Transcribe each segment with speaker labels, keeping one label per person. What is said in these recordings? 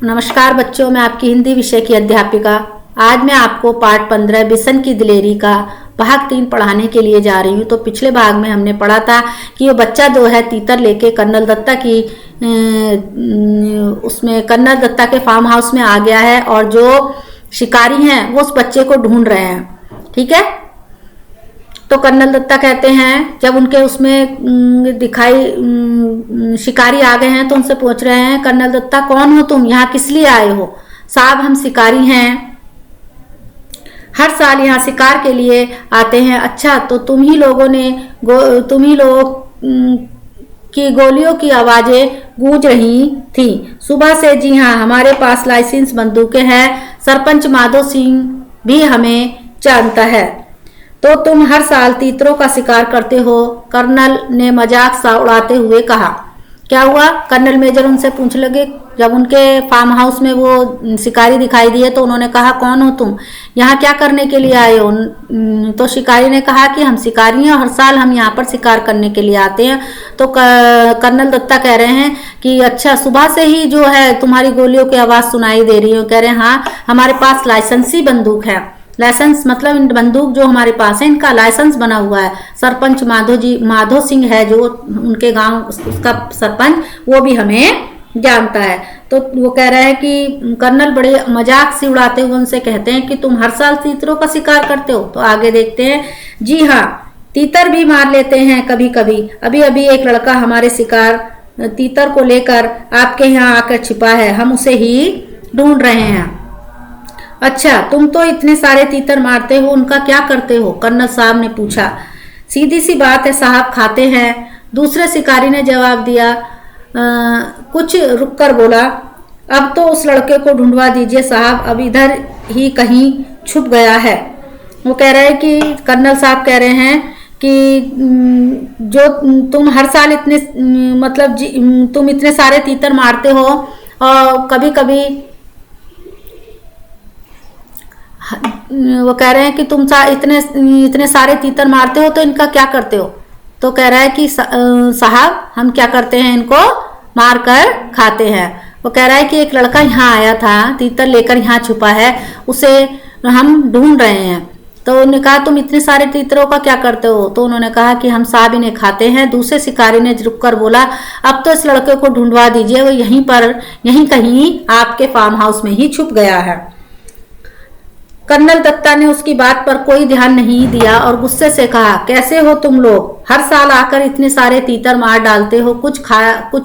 Speaker 1: नमस्कार बच्चों, मैं आपकी हिंदी विषय की अध्यापिका। आज मैं आपको पाठ 15 बिसन की दिलेरी का भाग 3 पढ़ाने के लिए जा रही हूँ। तो पिछले भाग में हमने पढ़ा था कि वो बच्चा जो है तीतर लेके कर्नल दत्ता की उसमें कर्नल दत्ता के फार्म हाउस में आ गया है और जो शिकारी हैं वो उस बच्चे को ढूंढ रहे हैं। ठीक है, तो कर्नल दत्ता कहते हैं जब उनके उसमें दिखाई शिकारी आ गए हैं तो उनसे पूछ रहे हैं, कर्नल दत्ता कौन हो तुम, यहाँ किस लिए आए हो? साहब हम शिकारी हैं, हर साल यहाँ शिकार के लिए आते हैं। अच्छा, तो तुम ही लोगों की गोलियों की आवाजें गूंज रही थी सुबह से। जी हाँ, हमारे पास लाइसेंस बंदूकें हैं, सरपंच माधो सिंह भी हमें जानता है। तो तुम हर साल तीतरों का शिकार करते हो? कर्नल ने मजाक सा उड़ाते हुए कहा। क्या हुआ? कर्नल मेजर उनसे पूछ लगे। जब उनके फार्म हाउस में वो शिकारी दिखाई दिए तो उन्होंने कहा, कौन हो तुम, यहाँ क्या करने के लिए आए हो? तो शिकारी ने कहा कि हम शिकारी हैं और हर साल हम यहाँ पर शिकार करने के लिए आते हैं। तो कर्नल दत्ता कह रहे हैं कि अच्छा, सुबह से ही जो है तुम्हारी गोलियों की आवाज़ सुनाई दे रही है। कह रहे हैं हाँ, हमारे पास लाइसेंसी बंदूक है। लाइसेंस मतलब बंदूक जो हमारे पास है इनका लाइसेंस बना हुआ है। सरपंच माधो सिंह है जो उनके गांव उसका सरपंच, वो भी हमें जानता है। तो वो कह रहा है कि कर्नल बड़े मजाक से उड़ाते हुए उनसे कहते हैं कि तुम हर साल तीतरों का शिकार करते हो? तो आगे देखते हैं। जी हाँ, तीतर भी मार लेते हैं कभी कभी। अभी अभी एक लड़का हमारे शिकार तीतर को लेकर आपके यहाँ आकर छिपा है, हम उसे ही ढूंढ रहे हैं। अच्छा, तुम तो इतने सारे तीतर मारते हो, उनका क्या करते हो? कर्नल साहब ने पूछा। सीधी सी बात है साहब, खाते हैं। दूसरे शिकारी ने जवाब दिया। कुछ रुककर बोला, अब तो उस लड़के को ढूंढवा दीजिए साहब, अब इधर ही कहीं छुप गया है। वो कह रहे हैं कि कर्नल साहब कह रहे हैं कि जो तुम हर साल इतने तुम इतने सारे तीतर मारते हो और कभी कभी वो कह रहे हैं कि तुम इतने सारे तीतर मारते हो तो इनका क्या करते हो? तो कह रहा है कि साहब हम क्या करते हैं, इनको मार कर खाते हैं। वो कह रहा है कि एक लड़का यहाँ आया था, तीतर लेकर यहाँ छुपा है, उसे हम ढूंढ रहे हैं। तो उन्होंने कहा तुम इतने सारे तीतरों का क्या करते हो? तो उन्होंने कहा कि हम साहब इन्हें खाते हैं। दूसरे शिकारी ने रुक कर बोला, अब तो इस लड़के को ढूंढवा दीजिए, वो यहीं कहीं आपके फार्म हाउस में ही छुप गया है। कर्नल दत्ता ने उसकी बात पर कोई ध्यान नहीं दिया और गुस्से से कहा, कैसे हो तुम लोग, हर साल आकर इतने सारे तीतर मार डालते हो, कुछ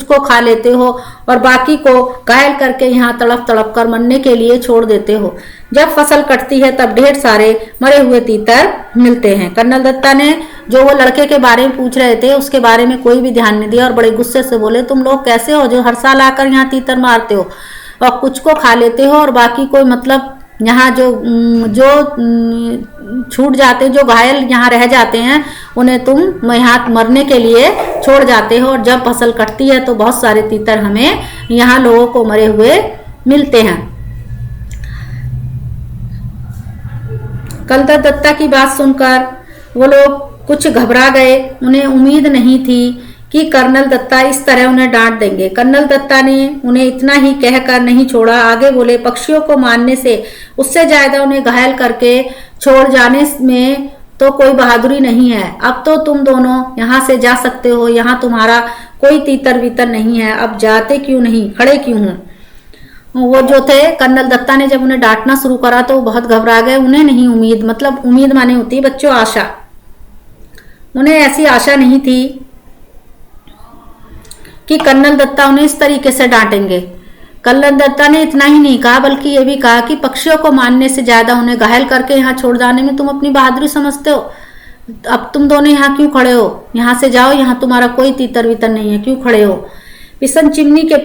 Speaker 1: को खा लेते हो और बाकी को घायल करके यहाँ तड़प तड़प कर मरने के लिए छोड़ देते हो। जब फसल कटती है तब ढेर सारे मरे हुए तीतर मिलते हैं। कर्नल दत्ता ने जो वो लड़के के बारे में पूछ रहे थे उसके बारे में कोई भी ध्यान नहीं दिया और बड़े गुस्से से बोले, तुम लोग कैसे हो जो हर साल आकर यहाँ तीतर मारते हो और कुछ को खा लेते हो और बाकी को यहाँ जो छूट जाते, जो घायल यहाँ रह जाते हैं उन्हें तुम यहाँ मरने के लिए छोड़ जाते हो और जब फसल कटती है तो बहुत सारे तीतर हमें यहाँ लोगों को मरे हुए मिलते हैं। कर्नल दत्ता की बात सुनकर वो लोग कुछ घबरा गए। उन्हें उम्मीद नहीं थी कि कर्नल दत्ता इस तरह उन्हें डांट देंगे। कर्नल दत्ता ने उन्हें इतना ही कहकर नहीं छोड़ा, आगे बोले, पक्षियों को मारने से उससे ज्यादा उन्हें घायल करके छोड़ जाने में तो कोई बहादुरी नहीं है। अब तो तुम दोनों यहाँ से जा सकते हो, यहाँ तुम्हारा कोई तीतर वीतर नहीं है। अब जाते क्यों नहीं, खड़े क्यों हो? वो जो थे कर्नल दत्ता ने जब उन्हें डांटना शुरू करा तो वो बहुत घबरा गए। उन्हें नहीं उम्मीद माने होती है बच्चों आशा, उन्हें ऐसी आशा नहीं थी कि कर्नल दत्ता उन्हें इस तरीके से डांटेंगे। कर्नल दत्ता ने इतना ही नहीं कहा बल्कि ये भी कहा कि पक्षियों को मारने से ज्यादा उन्हें घायल करके यहाँ छोड़ जाने में तुम अपनी बहादुरी समझते हो। अब तुम दोनों यहाँ क्यों खड़े हो? यहाँ से जाओ, यहाँ तुम्हारा कोई तीतर वीतर नहीं है, क्यों खड़े हो? बिसन चिमनी के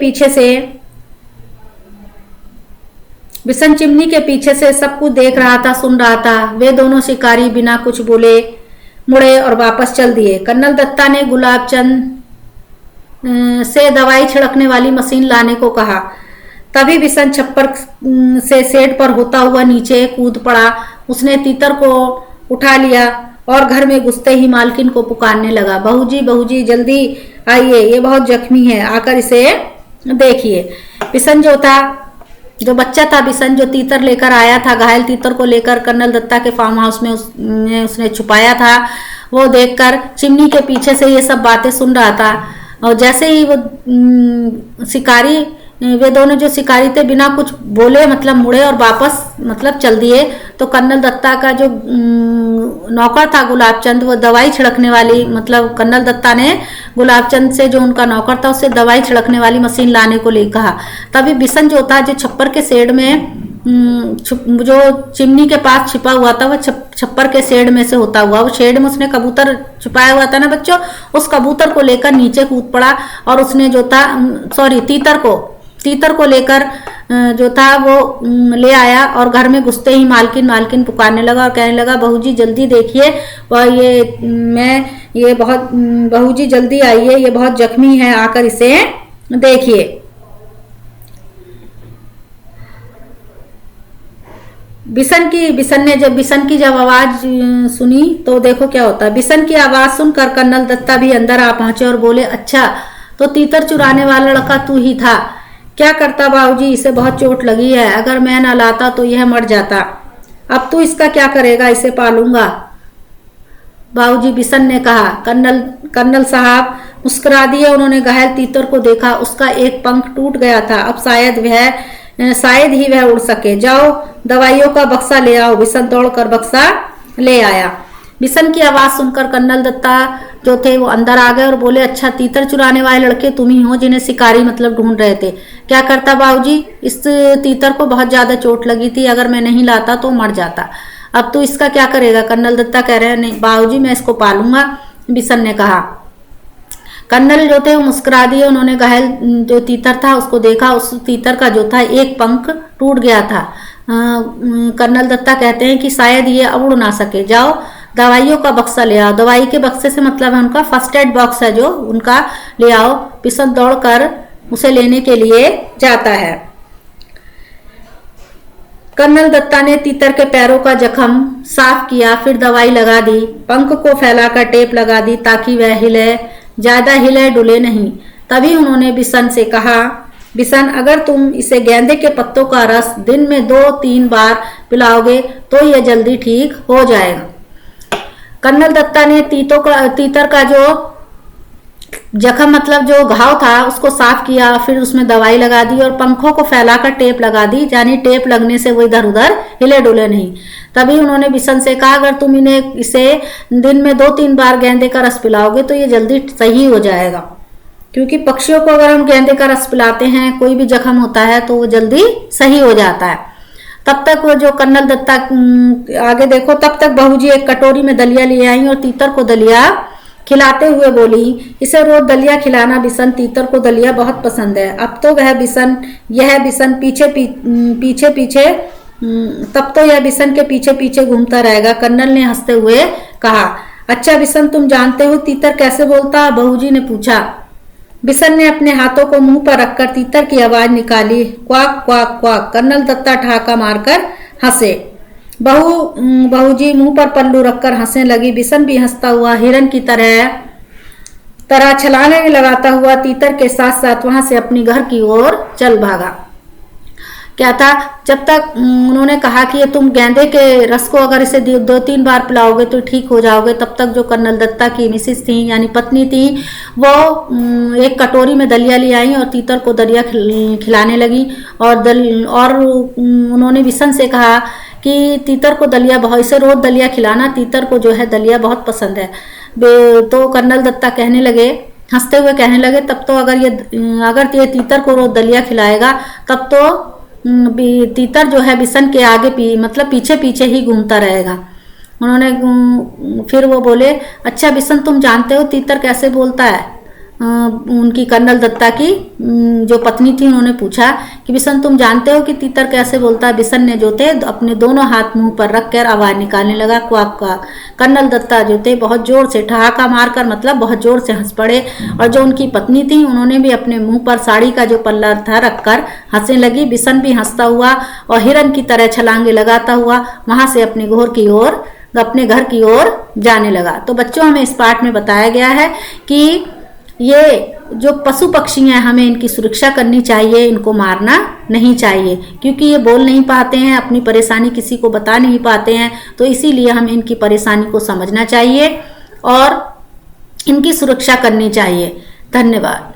Speaker 1: पीछे से सब कुछ देख रहा था, सुन रहा था। वे दोनों शिकारी बिना कुछ बोले मुड़े और वापस चल दिए। कर्नल दत्ता ने गुलाबचंद से दवाई छिड़कने वाली मशीन लाने को कहा। तभी बिसन छप्पर से सेट पर होता हुआ नीचे कूद पड़ा। उसने तीतर को उठा लिया और घर में घुसते ही मालकिन को पुकारने लगा, बहूजी जल्दी आइए, ये बहुत जख्मी है, आकर इसे देखिए। बिसन जो था जो बच्चा था बिशन, जो तीतर लेकर आया था, घायल तीतर को लेकर कर्नल दत्ता के फार्म हाउस में उसने छुपाया था, वो देखकर चिमनी के पीछे से ये सब बातें सुन रहा था। और जैसे ही वो शिकारी, वे दोनों जो शिकारी थे, बिना कुछ बोले मतलब मुड़े और वापस मतलब चल दिए, तो कर्नल दत्ता का जो नौकर था गुलाबचंद, वो दवाई छिड़कने वाली, मतलब कर्नल दत्ता ने गुलाबचंद से, जो उनका नौकर था, उससे दवाई छिड़कने वाली मशीन लाने को ले कहा। तभी बिशन जो था, जो छप्पर के शेड में, जो चिमनी के पास छिपा हुआ था, वह छप्पर के शेड में से होता हुआ, वो शेड में उसने कबूतर छुपाया हुआ था ना बच्चों, उस कबूतर को लेकर नीचे कूद पड़ा और उसने जो था, सॉरी, तीतर को लेकर जो था वो ले आया और घर में घुसते ही मालकिन मालकिन पुकारने लगा और कहने लगा, बहू जी जल्दी देखिए, वह ये बहुत, बहू जी जल्दी आइए, ये बहुत जख्मी है, आकर इसे देखिए। बिशन ने जब आवाज सुनी तो देखो क्या होता है। बिशन की आवाज सुनकर कर्नल दत्ता भी अंदर आ पहुंचे और बोले, अच्छा तो तीतर चुराने वाला लड़का तू ही था, क्या करता बाबूजी, इसे बहुत चोट लगी है, अगर मैं ना लाता तो यह मर जाता, अब तू इसका क्या करेगा, इसे पालूंगा बाबूजी, बिशन ने कहा। कर्नल साहब मुस्कुरा दिए, उन्होंने घायल तीतर को देखा, उसका एक पंख टूट गया था, अब शायद ही वह उड़ सके, जाओ दवाइयों का बक्सा ले आओ। बिशन दौड़कर बक्सा ले आया। बिशन की आवाज सुनकर कर्नल दत्ता जो थे वो अंदर आ गए और बोले, अच्छा तीतर चुराने वाले लड़के तुम ही हो जिन्हें शिकारी मतलब ढूंढ रहे थे, क्या करता बाबूजी, इस तीतर को बहुत ज्यादा चोट लगी थी, अगर मैं नहीं लाता तो मर जाता, अब तू इसका क्या करेगा। कर्नल दत्ता कह रहे हैं, नहीं बाबूजी मैं इसको पालूंगा, बिशन ने कहा। कर्नल जो थे वो मुस्कुरा दिए, उन्होंने घायल जो तीतर था उसको देखा, उस तीतर का जो था एक पंख टूट गया था। कर्नल दत्ता कहते हैं कि शायद ये अब उड़ ना सके, जाओ दवाइयों का बक्सा ले आओ। दवाई के बक्से से मतलब है उनका फर्स्ट एड बॉक्स है जो उनका, ले आओ। बिशन दौड़कर उसे लेने के लिए जाता है। कर्नल दत्ता ने तीतर के पैरों का जख्म साफ किया, फिर दवाई लगा दी, पंख को फैलाकर टेप लगा दी ताकि वह ज्यादा हिले डुले नहीं। तभी उन्होंने बिशन से कहा, बिशन अगर तुम इसे गेंदे के पत्तों का रस दिन में 2-3 बार पिलाओगे तो यह जल्दी ठीक हो जाएगा। कर्नल दत्ता ने तीतर का जो जख्म मतलब जो घाव था उसको साफ किया, फिर उसमें दवाई लगा दी और पंखों को फैलाकर टेप लगा दी, यानी टेप लगने से वो इधर उधर हिले डुले नहीं। तभी उन्होंने बिशन से कहा, अगर तुम इसे दिन में 2-3 बार गेंदे का रस पिलाओगे तो ये जल्दी सही हो जाएगा, क्योंकि पक्षियों को अगर हम गेंदे का रस पिलाते हैं, कोई भी जख्म होता है तो वो जल्दी सही हो जाता है। तब तक वो जो कर्नल दत्ता, आगे देखो, तब तक बहू जी एक कटोरी में दलिया ले आई और तीतर को दलिया खिलाते हुए बोली, इसे रोज दलिया खिलाना बिशन, तीतर को दलिया बहुत पसंद है। अब तो यह बिशन के पीछे पीछे घूमता रहेगा। कर्नल ने हंसते हुए कहा, अच्छा बिशन तुम जानते हो तीतर कैसे बोलता, बहू जी ने पूछा। बिशन ने अपने हाथों को मुंह पर रखकर तीतर की आवाज निकाली, quack quack quack. Colonel Datta ठहाका मारकर हंसे। बहू जी मुंह पर पल्लू रखकर हंसने लगी। बिशन भी हंसता हुआ हिरन की तरह छलांगे लगाता हुआ तीतर के साथ साथ वहां से अपनी घर की ओर चल भागा। क्या था, जब तक उन्होंने कहा कि ये तुम गेंदे के रस को अगर इसे 2-3 बार पिलाओगे तो ठीक हो जाओगे, तब तक जो कर्नल दत्ता की मिसिस थी यानी पत्नी थी, वो एक कटोरी में दलिया ले आई और तीतर को दलिया खिलाने लगी। और उन्होंने बिशन से कहा कि तीतर को दलिया बहुत, इसे रोज दलिया खिलाना, तीतर को जो है दलिया बहुत पसंद है। तो कर्नल दत्ता कहने लगे, हंसते हुए कहने लगे, तब तो अगर ये तीतर को रोज दलिया खिलाएगा तब तो तीतर जो है बिशन के आगे मतलब पीछे पीछे ही घूमता रहेगा। उन्होंने फिर वो बोले, अच्छा बिशन तुम जानते हो तीतर कैसे बोलता है। उनकी कर्नल दत्ता की जो पत्नी थी उन्होंने पूछा कि बिशन तुम जानते हो कि तीतर कैसे बोलता है। बिशन ने जो थे अपने दोनों हाथ मुंह पर रखकर आवाज निकालने लगा, क्वाक क्वाक। कर्नल दत्ता जो थे बहुत जोर से ठहाका मारकर मतलब बहुत जोर से हंस पड़े, और जो उनकी पत्नी थी उन्होंने भी अपने मुंह पर साड़ी का जो पल्ला था रखकर हंसने लगी। बिशन भी हंसता हुआ और हिरन की तरह छलांगे लगाता हुआ वहां से अपने घर की ओर जाने लगा। तो बच्चों, हमें इस पाठ में बताया गया है कि ये जो पशु पक्षी हैं हमें इनकी सुरक्षा करनी चाहिए, इनको मारना नहीं चाहिए, क्योंकि ये बोल नहीं पाते हैं, अपनी परेशानी किसी को बता नहीं पाते हैं। तो इसीलिए हमें इनकी परेशानी को समझना चाहिए और इनकी सुरक्षा करनी चाहिए। धन्यवाद।